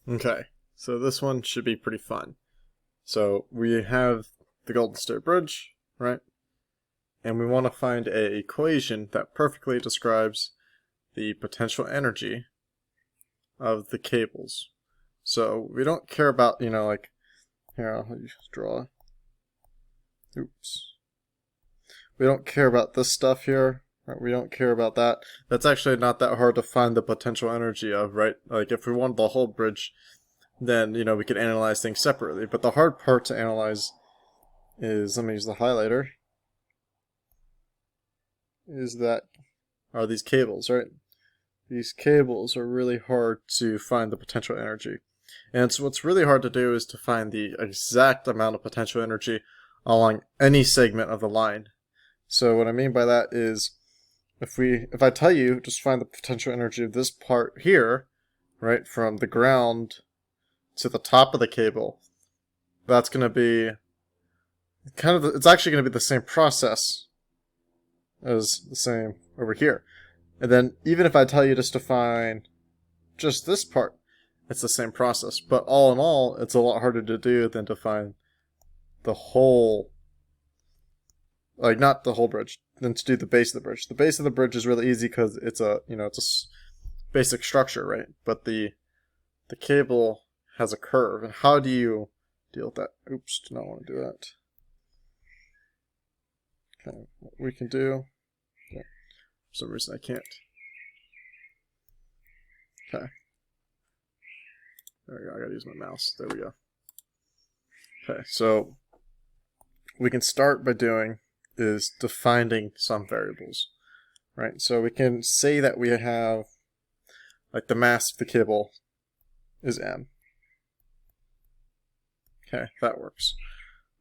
Okay, so this one should be pretty fun. So we have the Golden State Bridge, right? And we want to find an equation that perfectly describes the potential energy of the cables. So we don't care about, like, here, I'll just draw. Oops. We don't care about this stuff here. Right? We don't care about that. That's actually not that hard to find the potential energy of, right? Like, if we wanted the whole bridge, then, we could analyze things separately. But the hard part to analyze is, let me use the highlighter, are these cables, right? These cables are really hard to find the potential energy. And so what's really hard to do is to find the exact amount of potential energy along any segment of the line. So what I mean by that is, if I tell you just find the potential energy of this part here, right, from the ground to the top of the cable, that's going to be it's actually going to be the same process as the same over here. And then even if I tell you just to find just this part, it's the same process. But all in all, it's a lot harder to do than to find the whole, like not the whole bridge, than to do the base of the bridge. The base of the bridge is really easy because it's a basic structure, right? But the cable has a curve, and how do you deal with that? Oops, do not want to do that. Okay, what we can do, for some reason I can't. Okay. There we go, I gotta use my mouse. There we go. Okay, so we can start by doing is defining some variables, right? So we can say that we have, like, the mass of the cable is m. Okay, that works.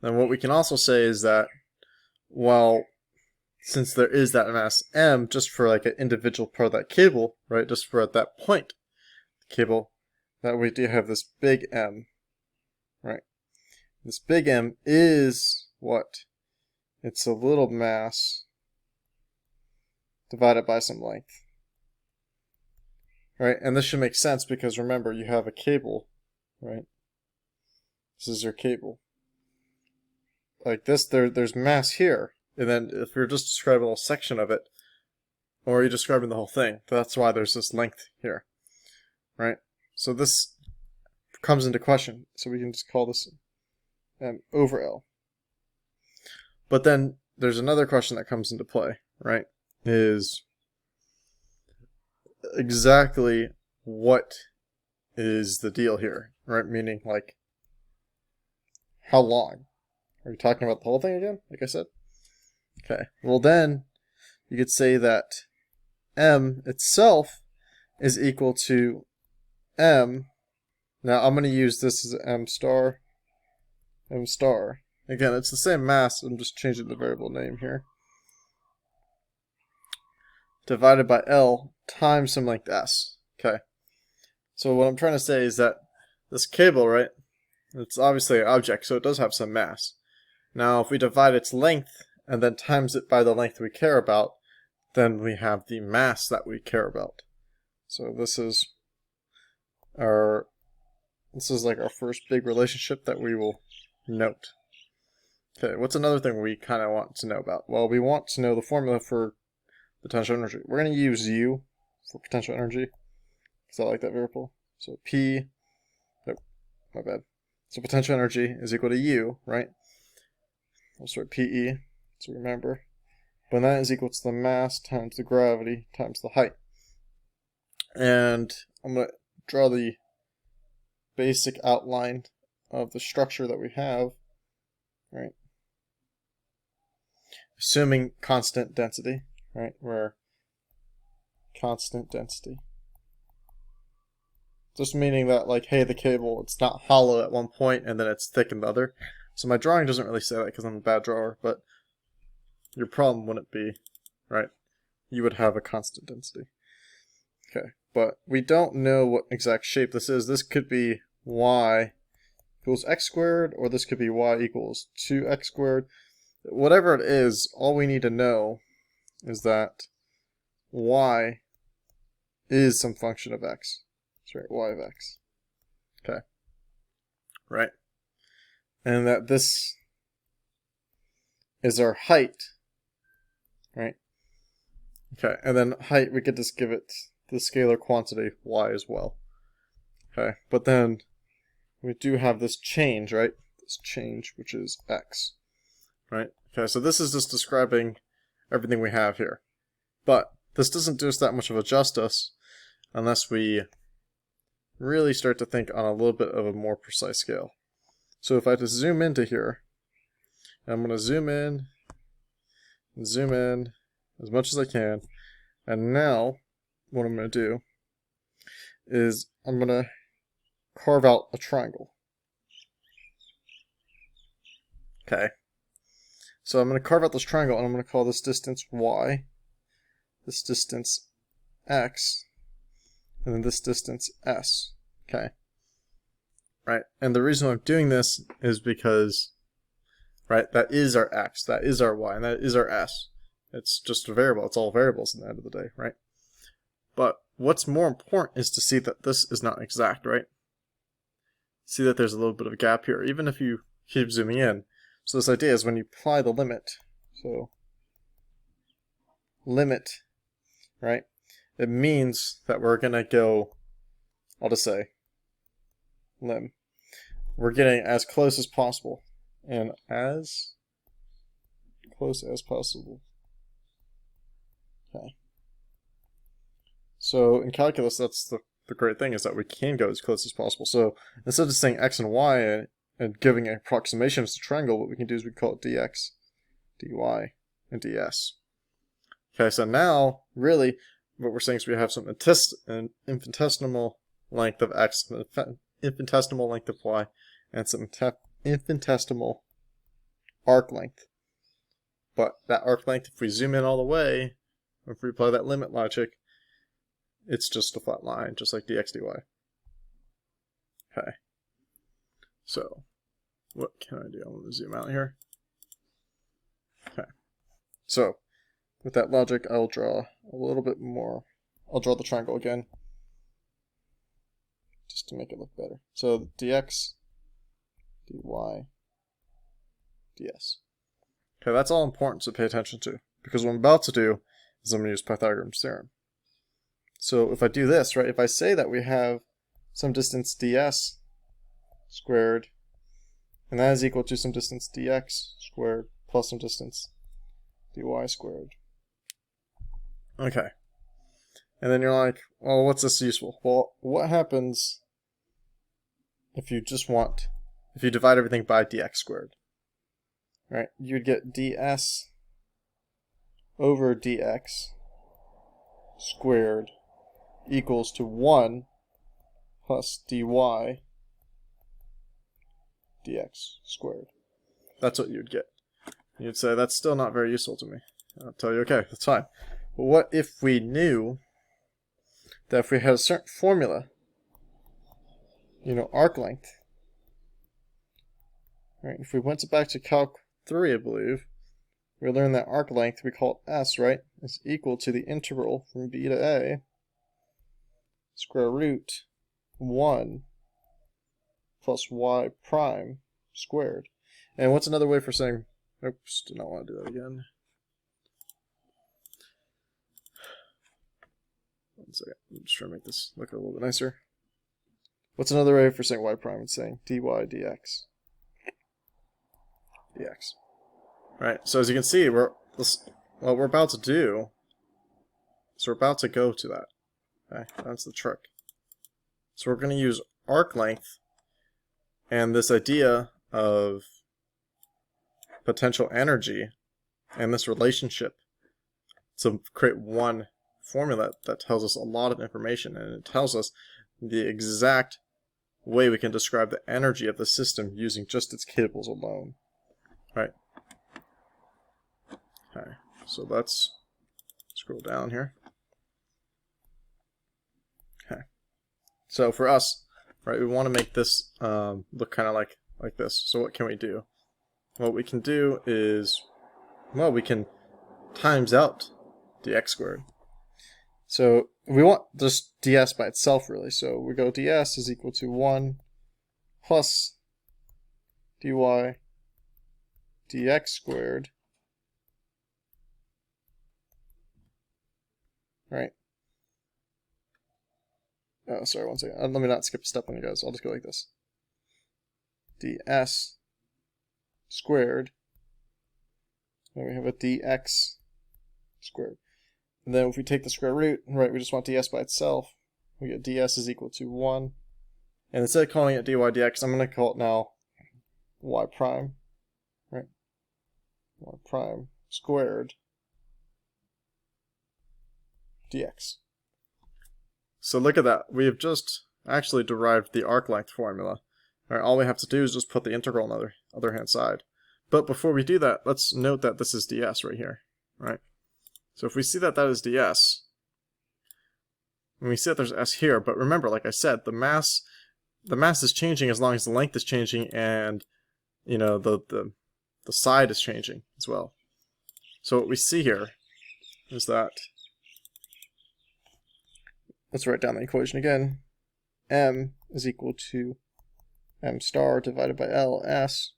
Then what we can also say is that, well, since there is that mass m just for like an individual part of that cable, right, just for at that point, the cable, that we do have this big M, right? This big M is what? It's a little mass divided by some length, right? And this should make sense because remember, you have a cable, right? This is your cable. Like this, there's mass here, and then if you're just describing a little section of it, or you're describing the whole thing, that's why there's this length here, right? So this comes into question. So we can just call this M over L. But then there's another question that comes into play, right? Is exactly what is the deal here, right? Meaning, like, how long? Are you talking about the whole thing again, like I said? Okay, well then, you could say that M itself is equal to M. Now I'm going to use this as M star. M star. Again, it's the same mass, I'm just changing the variable name here. Divided by L times some length S. Okay. So what I'm trying to say is that this cable, right, it's obviously an object, so it does have some mass. Now, if we divide its length and then times it by the length we care about, then we have the mass that we care about. So this is like our first big relationship that we will note. Okay, what's another thing we kind of want to know about? Well, we want to know the formula for potential energy. We're going to use U for potential energy, because I like that variable. So P, nope, my bad. So potential energy is equal to U, right? I'll start PE, so remember. When that is equal to the mass times the gravity times the height. And I'm going to draw the basic outline of the structure that we have, right? Assuming constant density, right? Where constant density. Just meaning that, like, hey, the cable, it's not hollow at one point and then it's thick in the other. So my drawing doesn't really say that because I'm a bad drawer, but your problem wouldn't be, right? You would have a constant density. Okay, but we don't know what exact shape this is. This could be y equals x squared, or this could be y equals 2x squared. Whatever it is, all we need to know is that y is some function of x. That's right, y of x. Okay. Right? And that this is our height. Right? Okay, and then height, we could just give it the scalar quantity y as well. Okay, but then we do have this change, right? This change, which is x. Right? Okay, so this is just describing everything we have here. But this doesn't do us that much of a justice unless we really start to think on a little bit of a more precise scale. So if I just zoom into here, I'm going to zoom in and zoom in as much as I can, and now what I'm going to do is I'm going to carve out a triangle. Okay. So I'm going to carve out this triangle, and I'm going to call this distance y, this distance x, and then this distance s. Okay. Right. And the reason I'm doing this is because, right, that is our x, that is our y, and that is our s. It's just a variable. It's all variables at the end of the day, right? But what's more important is to see that this is not exact, right? See that there's a little bit of a gap here, even if you keep zooming in. So this idea is when you apply the limit, so limit, right? It means that we're going to go, I'll just say, lim. We're getting as close as possible, and as close as possible. Okay. So in calculus, that's the great thing, is that we can go as close as possible. So instead of saying x and y and giving an approximation as a triangle, what we can do is we call it dx, dy, and ds. Okay, so now, really, what we're saying is we have some infinitesimal length of x, infinitesimal length of y, and some infinitesimal arc length. But that arc length, if we zoom in all the way, if we apply that limit logic, it's just a flat line, just like dx, dy. Okay. So, what can I do? I'm going to zoom out here. Okay. So, with that logic, I'll draw a little bit more. I'll draw the triangle again, just to make it look better. So, dx, dy, ds. Okay, that's all important to pay attention to, because what I'm about to do is I'm going to use Pythagorean Theorem. So if I do this, right, if I say that we have some distance ds squared, and that is equal to some distance dx squared plus some distance dy squared. Okay. And then you're like, well, what's this useful? Well, what happens if you divide everything by dx squared? Right? You'd get ds over dx squared equals to 1 plus dy dx squared. That's what you'd get. You'd say, that's still not very useful to me. I'll tell you, okay, that's fine. But what if we knew that if we had a certain formula, arc length, right? If we went back to Calc 3, I believe, we learned that arc length, we call it s, right, is equal to the integral from b to a square root 1 plus y prime squared. And what's another way for saying, oops, did not want to do that again. One second, I'm just trying to make this look a little bit nicer. What's another way for saying y prime? It's saying dy dx. Dx. Right, so as you can see, what we're about to do is we're about to go to that. Okay, that's the trick. So we're going to use arc length and this idea of potential energy and this relationship to create one formula that tells us a lot of information, and it tells us the exact way we can describe the energy of the system using just its cables alone. Right. Okay, so let's scroll down here. Okay, so for us, right, we want to make this look kind of like this. So what can we do? What we can do is, well, we can times out dx squared. So we want just ds by itself, really. So we go ds is equal to 1 plus dy dx squared, right? Oh, sorry, one second. Let me not skip a step on you guys. I'll just go like this. ds squared. And we have a dx squared. And then if we take the square root, right, we just want ds by itself. We get ds is equal to 1. And instead of calling it dy dx, I'm going to call it now y prime, right? Y prime squared dx. So look at that. We have just actually derived the arc length formula. All right, all we have to do is just put the integral on the other hand side. But before we do that, let's note that this is ds right here, right? So if we see that that is ds, and we see that there's s here, but remember, like I said, the mass is changing as long as the length is changing, and you know the side is changing as well. So what we see here is that, let's write down the equation again. M is equal to m star divided by ls.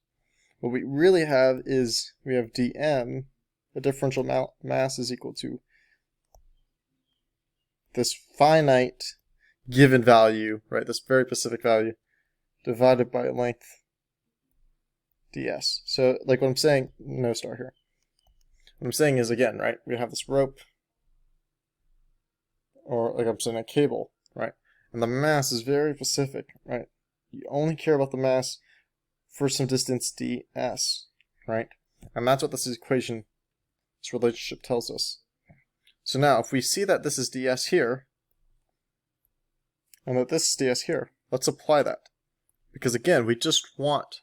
What we really have is we have dm, the differential mass is equal to this finite given value, right, this very specific value, divided by length ds. So, like what I'm saying, no star here. What I'm saying is, again, right, we have this rope, or like I'm saying, a cable, right, and the mass is very specific, right? You only care about the mass for some distance ds, right? And that's what this equation, this relationship tells us. So now, if we see that this is ds here, and that this is ds here, let's apply that. Because again, we just want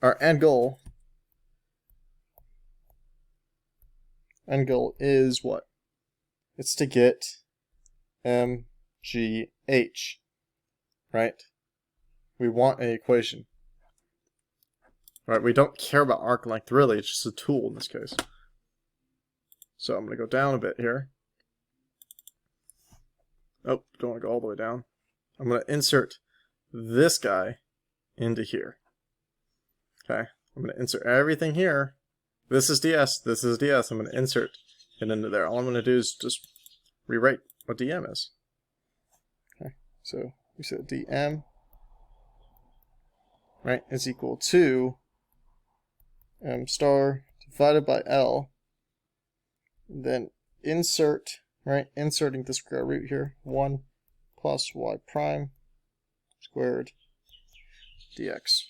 our end goal is what? It's to get mgh, right? We want an equation. Right, we don't care about arc length really, it's just a tool in this case. So I'm going to go down a bit here. Oh, don't want to go all the way down. I'm going to insert this guy into here. Okay, I'm going to insert everything here. This is ds, this is ds. I'm going to insert it into there. All I'm going to do is just rewrite what dm is. Okay, so we said dm, right, is equal to m star divided by L, then insert, right, inserting the square root here, 1 plus y prime squared dx.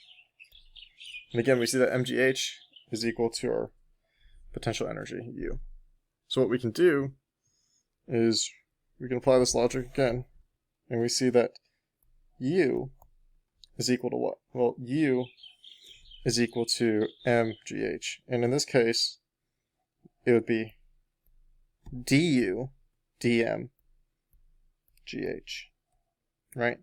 And again, we see that mgh is equal to our potential energy, U. So what we can do is we can apply this logic again, and we see that U is equal to what? Well, U is equal to mgh, and in this case, it would be du dm gh, right?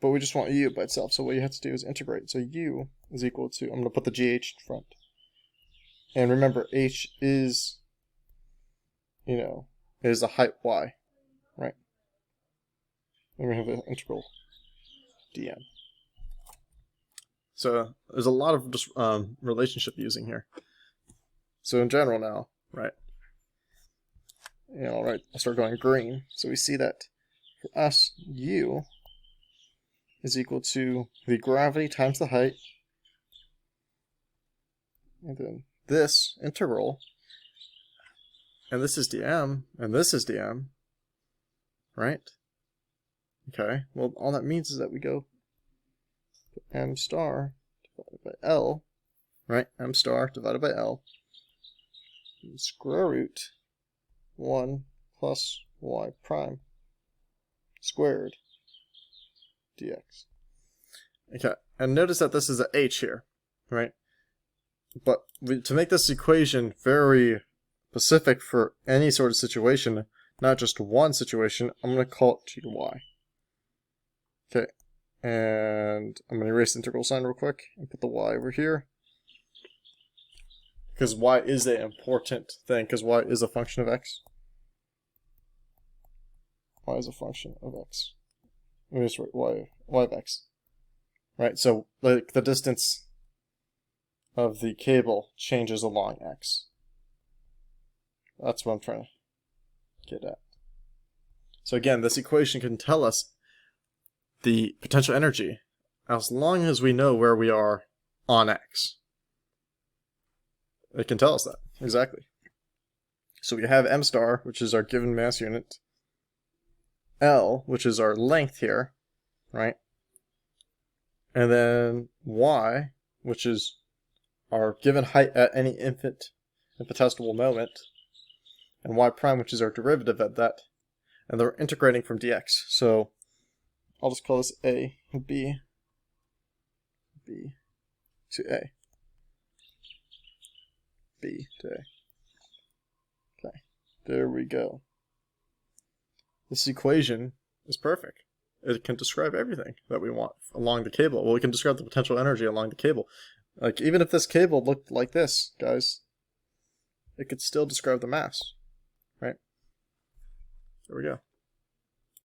But we just want u by itself, so what you have to do is integrate. So u is equal to, I'm going to put the gh in front. And remember, h is, is the height y, right? And we have the integral dm. So there's a lot of just relationship using here. So in general now, right? Right, I'll start going green. So we see that for us, u is equal to the gravity times the height, and then this integral, and this is dm, and this is dm, right? Okay, well, all that means is that we go m star divided by L, right? M star divided by L, square root 1 plus y prime squared dx. Okay, and notice that this is a h here, right? But to make this equation very specific for any sort of situation, not just one situation, I'm going to call it gy. Okay, and I'm going to erase the integral sign real quick and put the y over here. Because y is an important thing, because y is a function of x. Y is a function of x. Let me just write y of x. right? So like the distance of the cable changes along x. That's what I'm trying to get at. So again, this equation can tell us the potential energy as long as we know where we are on x. It can tell us that, exactly. So we have m star, which is our given mass unit, L, which is our length here, right? And then y, which is our given height at any infinitesimal moment, and y prime, which is our derivative at that, and they're integrating from dx. So I'll just call this a, b to a, b to a. Okay, there we go. This equation is perfect. It can describe everything that we want along the cable. Well, we can describe the potential energy along the cable. Like, even if this cable looked like this, guys, it could still describe the mass, right? There we go.